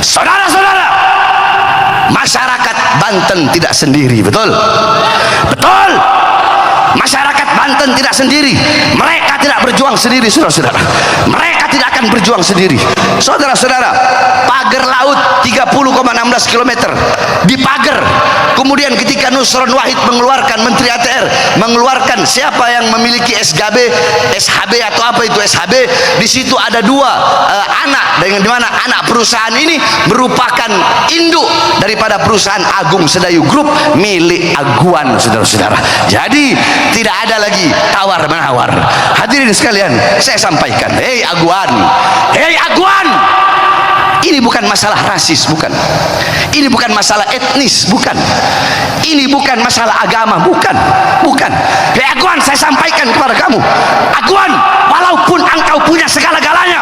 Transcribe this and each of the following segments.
Saudara-saudara, masyarakat Banten tidak sendiri, betul? Betul. Masyarakat Banten tidak sendiri. Mereka tidak berjuang sendiri, saudara-saudara. Mereka tidak akan berjuang sendiri. Saudara-saudara, pagar laut 30,16 km dipagar. Kemudian ketika Nusron Wahid mengeluarkan, Menteri ATR mengeluarkan siapa yang memiliki SHB atau apa itu SHB, di situ ada dua anak, dengan dimana anak perusahaan ini merupakan induk daripada perusahaan Agung Sedayu Group milik Aguan, saudara-saudara. Jadi tidak ada lagi tawar menawar. Hadirin sekalian, saya sampaikan, hei Aguan, ini bukan masalah rasis, bukan. Ini bukan masalah etnis, bukan. Ini bukan masalah agama, bukan. Hei Aguan, saya sampaikan kepada kamu, Aguan, walaupun engkau punya segala-galanya,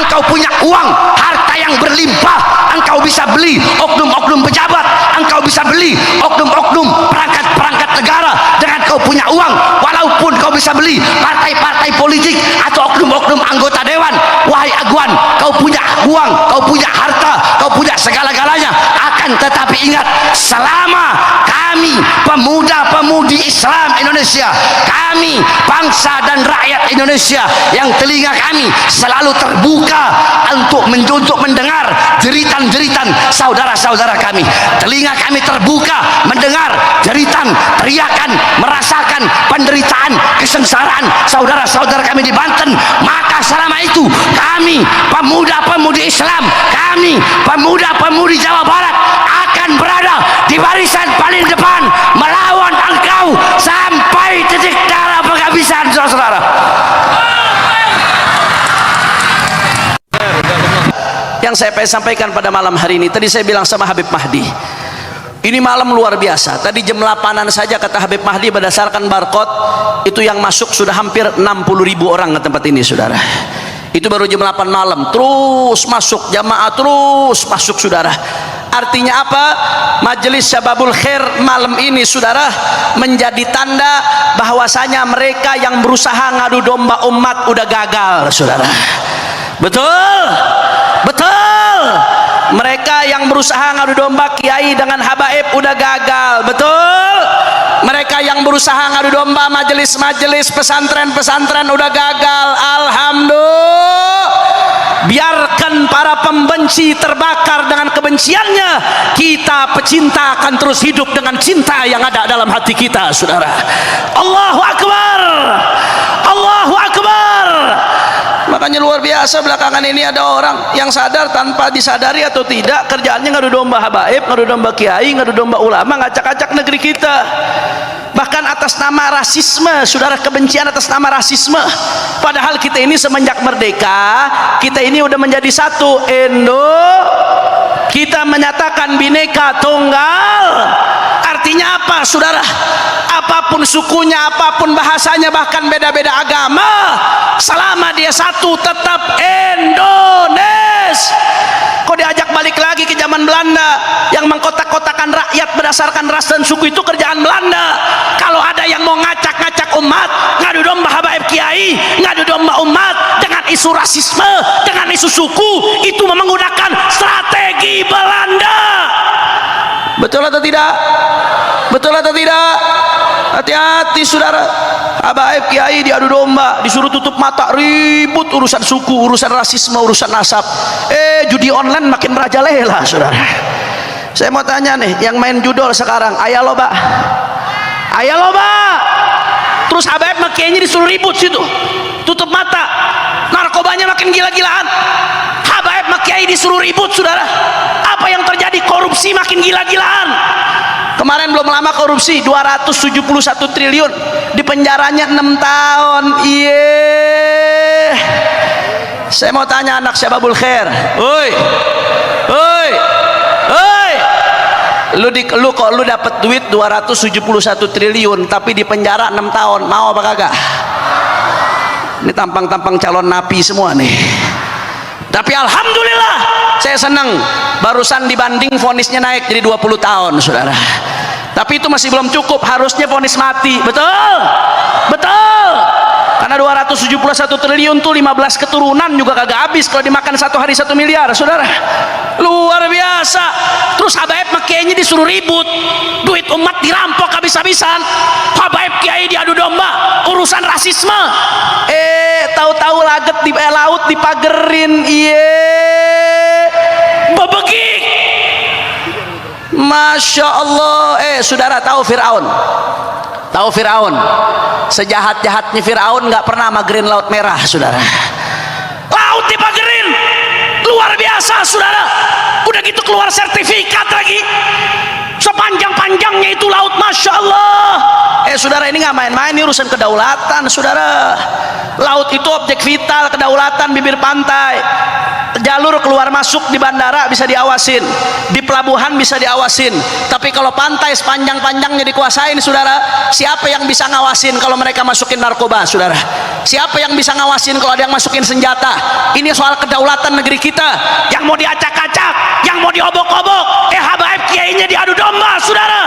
engkau punya uang, harta yang berlimpah, engkau bisa beli oknum-oknum pejabat, engkau bisa beli oknum-oknum perangkat-perangkat negara dengan kau punya uang. Walaupun kau bisa beli partai-partai politik atau oknum-oknum anggota dewan, wahai Aguan, kau punya uang, kau punya harta, kau punya segala-galanya, akan tetapi ingat, selama kami pemuda-pemudi Islam Indonesia, kami bangsa dan rakyat Indonesia yang telinga kami selalu terbuka untuk mendengar jeritan-jeritan saudara-saudara kami, telinga kami terbuka mendengar jeritan, teriakan, merasakan penderitaan, kesengsaraan saudara-saudara kami di Banten, maka selama itu kami pemuda-pemudi Islam, kami pemuda-pemudi Jawa Barat akan berada di barisan paling depan melawan engkau sampai titik darah penghabisan, saudara-saudara. Yang saya pengen sampaikan pada malam hari ini, tadi saya bilang sama Habib Mahdi, ini malam luar biasa. Tadi jam 8-an saja kata Habib Mahdi, berdasarkan barcode itu yang masuk sudah hampir 60.000 orang ke tempat ini, saudara. Itu baru jam 8 malam, terus masuk jamaah, terus masuk, saudara. Artinya apa? Majelis Syababul Khair malam ini, saudara, menjadi tanda bahwasanya mereka yang berusaha ngadu domba umat udah gagal, saudara. Betul, betul. Mereka yang berusaha ngadu domba kiai dengan habaib udah gagal, betul. Mereka yang berusaha ngadu domba majelis-majelis pesantren-pesantren udah gagal. Alhamdulillah. Biarkan para pembenci terbakar dengan kebenciannya, kita pecinta akan terus hidup dengan cinta yang ada dalam hati kita, saudara. Allahu Akbar, Allahu Akbar. Makanya luar biasa, belakangan ini ada orang yang sadar tanpa disadari atau tidak, kerjaannya ngadu domba habaib, ngadu domba kiai, ngadu domba ulama, ngacak-acak negeri kita. Bahkan atas nama rasisme, saudara, kebencian atas nama rasisme. Padahal kita ini semenjak merdeka, kita ini udah menjadi satu kita menyatakan bineka tunggal. Artinya apa, saudara? Apapun sukunya, apapun bahasanya, bahkan beda-beda agama, selama dia satu tetap Indonesia. Kok diajak balik lagi ke zaman Belanda yang mengkotak-kotakan rakyat berdasarkan ras dan suku, itu kerjaan Belanda. Kalau ada yang mau ngacak-ngacak umat, ngadu domba habaib kiai, ngadu domba umat dengan isu rasisme, dengan isu suku, itu menggunakan strategi Belanda. Betul atau tidak? Betul atau tidak? Hati-hati, saudara. Habaib kiai diadu domba, disuruh tutup mata, ribut urusan suku, urusan rasisme, urusan nasab. Judi online makin merajalela, saudara. Saya mau tanya nih, yang main judol sekarang, ayah loba, ayah loba. Terus habaib kiainya disuruh ribut situ, tutup mata. Narkobanya makin gila-gilaan. Habaib kiai disuruh ribut, saudara. Apa yang terjadi? Korupsi makin gila-gilaan. Kemarin belum lama korupsi 271 triliun, di penjaranya 6 tahun. Iya. Saya mau tanya anak Syababul Khair, oi, oi, oi, lu kok lu dapat duit 271 triliun tapi di penjara 6 tahun, mau apa kagak? Ini tampang-tampang calon napi semua nih. Tapi alhamdulillah, saya senang, barusan dibanding vonisnya naik jadi 20 tahun, saudara. Tapi itu masih belum cukup, harusnya vonis mati. Betul, betul. Karena 271 triliun tuh 15 keturunan juga kagak habis kalau dimakan satu hari 1 miliar, saudara. luar biasa. Terus habaib kiainya disuruh ribut, duit umat dirampok habis-habisan, habaib kiai diadu domba urusan rasisme. Tahu-tahu laget di laut dipagerin, bebegik. Masya Allah. Saudara tahu Fir'aun? Tahu Fir'aun? Sejahat-jahatnya Fir'aun nggak pernah magerin laut merah, saudara. Laut dipagerin, luar biasa, saudara. Udah gitu keluar sertifikat lagi, sepanjang-panjangnya itu laut, masya Allah. Saudara, ini nggak main-main, ini urusan kedaulatan, saudara. Laut itu objek vital, kedaulatan, bibir pantai, jalur keluar masuk di bandara bisa diawasin, di pelabuhan bisa diawasin. Tapi kalau pantai sepanjang-panjangnya dikuasain, saudara, siapa yang bisa ngawasin kalau mereka masukin narkoba, saudara? Siapa yang bisa ngawasin kalau ada yang masukin senjata? Ini soal kedaulatan negeri kita. Yang mau diacak-acak, yang mau diobok-obok, habaib kiainya diadu domba, saudara.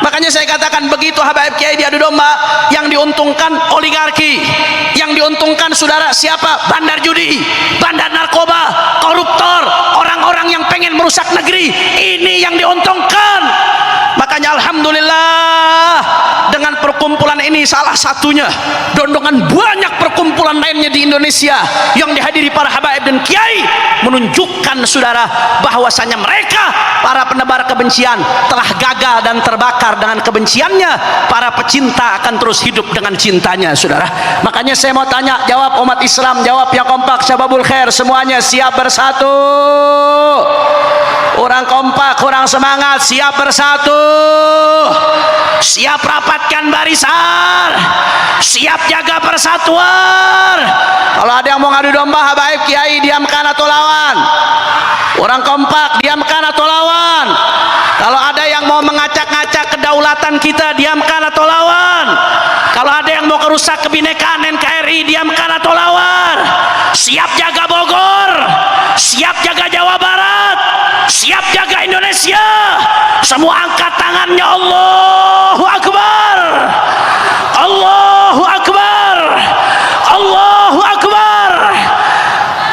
Makanya saya katakan, begitu habaib kiai diadu domba, yang diuntungkan oligarki, yang diuntungkan, saudara, siapa? Bandar judi, bandar narkoba, koruptor, orang-orang yang pengen merusak negeri. Ini yang diuntungkan. Makanya alhamdulillah, dengan perkumpulan ini salah satunya, dan dengan banyak perkumpulan lainnya di Indonesia yang dihadiri para habaib dan kiai, menunjukkan, saudara, bahwasanya mereka para penebar kebencian telah gagal dan terbakar dengan kebenciannya. Para pecinta akan terus hidup dengan cintanya, saudara. Makanya saya mau tanya, jawab umat Islam, jawab yang kompak, syababul khair, semuanya siap bersatu. Orang kompak, orang semangat, siap bersatu, siap rapatkan barisan, siap jaga persatuan. Kalau ada yang mau ngadu domba habaib kiai, diamkan atau lawan? Orang kompak, diamkan atau lawan? Kalau ada yang mau mengacak-ngacak kedaulatan kita, diamkan atau lawan? Kalau ada yang mau kerusak kebinekaan NKRI, diamkan atau lawan? Siap jaga Bogor, siap jaga Jawa Barat, siap jaga Indonesia. Semua angkat tangannya, Allahu Akbar, Allahu Akbar, Allahu Akbar.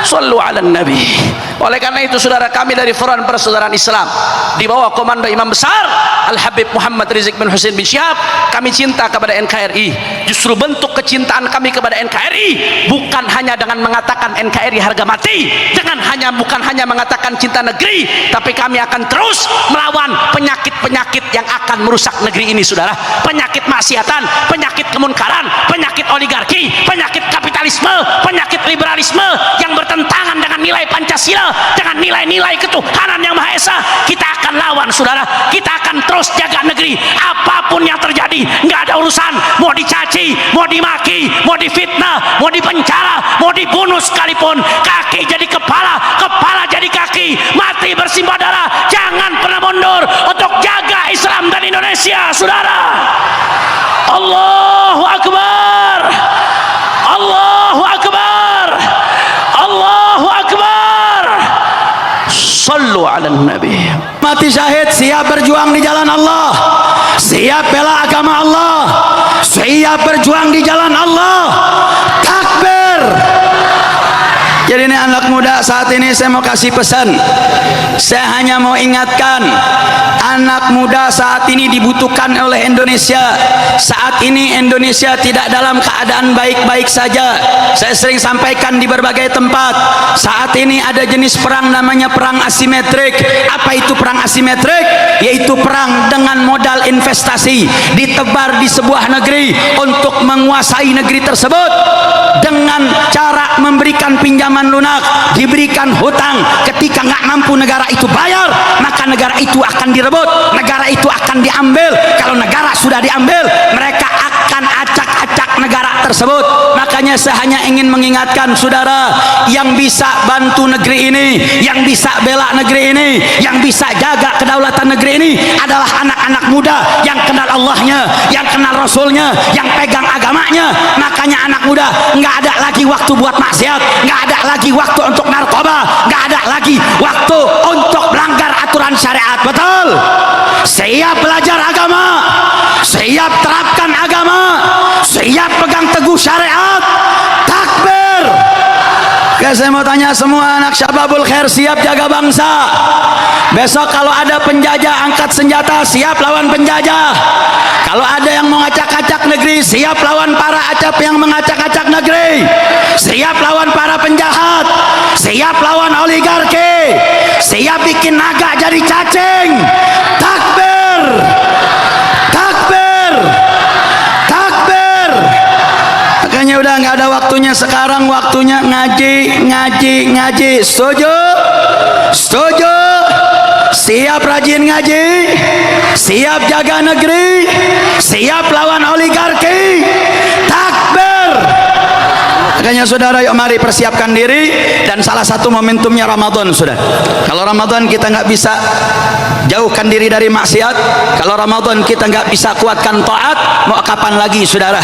Sallu ala Nabi. Oleh karena itu, saudara, kami dari Front Persaudaraan Islam di bawah komando Imam Besar Al-Habib Muhammad Rizik bin Husain bin Syihab, kami cinta kepada NKRI. Justru bentuk kecintaan kami kepada NKRI bukan hanya dengan mengatakan NKRI harga mati, bukan hanya mengatakan cinta negeri, tapi kami akan terus melawan penyakit-penyakit yang akan merusak negeri ini, saudara. Penyakit maksiatan, penyakit kemunkaran, penyakit oligarki, penyakit kapitalisme, penyakit liberalisme yang bertentangan dengan nilai Pancasila, dengan nilai-nilai ketuhanan yang Maha Esa. Kita akan lawan, saudara. Kita akan terus jaga negeri, apapun yang terjadi, nggak ada urusan. Mau dicaci, mau dimaki, mau difitnah, mau dipenjara, mau dibunuh sekalipun, kaki jadi kepala, kepala jadi kaki, mati bersimbah darah, jangan pernah mundur untuk jaga Islam dan Indonesia, saudara. Allahu Akbar, Allahu Akbar, Allahu Akbar. Sallu ala Nabi. Mati syahid, siap berjuang di jalan Allah, siap bela agama Allah, siap berjuang di jalan Allah. Takbir. Jadi ini anak muda saat ini saya mau kasih pesan. Saya hanya mau ingatkan, anak muda saat ini dibutuhkan oleh Indonesia. Saat ini Indonesia tidak dalam keadaan baik-baik saja. Saya sering sampaikan di berbagai tempat, saat ini ada jenis perang namanya perang asimetrik. Apa itu perang asimetrik? Yaitu perang dengan modal investasi, ditebar di sebuah negeri untuk menguasai negeri tersebut dengan cara memberikan pinjaman lunak, diberikan hutang. Ketika nggak mampu negara itu bayar, maka negara itu akan direbut, negara itu akan diambil. Kalau negara sudah diambil, mereka akan acak-acak negara tersebut. Makanya saya hanya ingin mengingatkan saudara, yang bisa bantu negeri ini, yang bisa bela negeri ini, yang bisa jaga kedaulatan negeri ini adalah anak-anak muda yang kenal Allahnya, yang kenal Rasulnya, yang pegang agamanya. Makanya anak muda nggak ada lagi waktu buat maksiat, nggak ada lagi waktu untuk narkoba, nggak ada lagi waktu untuk melanggar aturan syariat. Betul? Siap belajar agama, siap terapkan agama, siap pegang teguh syariat. Takbir. Saya mau tanya semua anak Syababul Khair, siap jaga bangsa? Besok kalau ada penjajah angkat senjata, siap lawan penjajah. Kalau ada yang mau ngacak-ngacak negeri, siap lawan para acap yang mengacak-acak negeri. Siap lawan para penjahat, siap lawan oligarki, siap bikin naga jadi cacing. Takbir, takbir, takbir. Makanya udah nggak ada waktunya sekarang, waktunya ngaji, ngaji, ngaji. Setuju? Setuju? Siap rajin ngaji, siap jaga negeri, siap lawan oligarki. Takbir. Makanya saudara, yuk mari persiapkan diri. Dan salah satu momentumnya Ramadan, sudah. Kalau Ramadan kita nggak bisa jauhkan diri dari maksiat, kalau Ramadan kita nggak bisa kuatkan taat, mau kapan lagi saudara?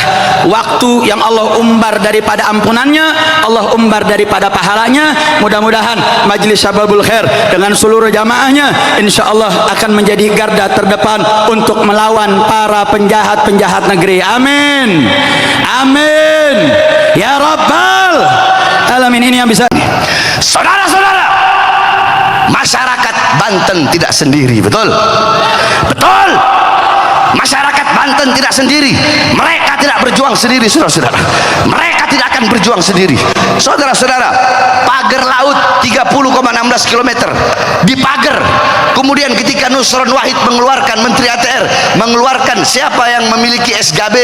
Waktu yang Allah umbar daripada ampunannya, Allah umbar daripada pahalanya. Mudah-mudahan Majelis Syababul Khair dengan seluruh jamaahnya insya Allah akan menjadi garda terdepan untuk melawan para penjahat-penjahat negeri. Amin, amin ya Rabbal Alamin. Ini yang bisa. Saudara-saudara, masyarakat Banten tidak sendiri, betul? Betul. Masyarakat Banten tidak sendiri. Mereka tidak berjuang sendiri, saudara-saudara. Mereka tidak akan berjuang sendiri. Saudara-saudara, pagar laut 30,16 km dipagar. Kemudian ketika Nusron Wahid mengeluarkan, Menteri ATR mengeluarkan siapa yang memiliki SHB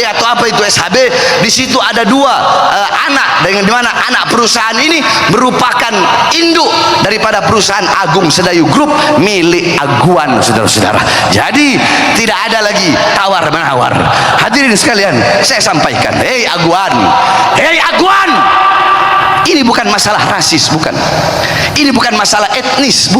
atau apa itu SHB, di situ ada dua anak, dengan dimana anak perusahaan ini merupakan induk daripada perusahaan Agung Sedayu Group milik Aguan, saudara-saudara. Jadi tidak ada lagi tawar menawar. Hadirin sekalian, saya sampaikan, hei Aguan, hei Aguan, ini bukan masalah rasis, bukan. Ini bukan masalah etnis, bukan.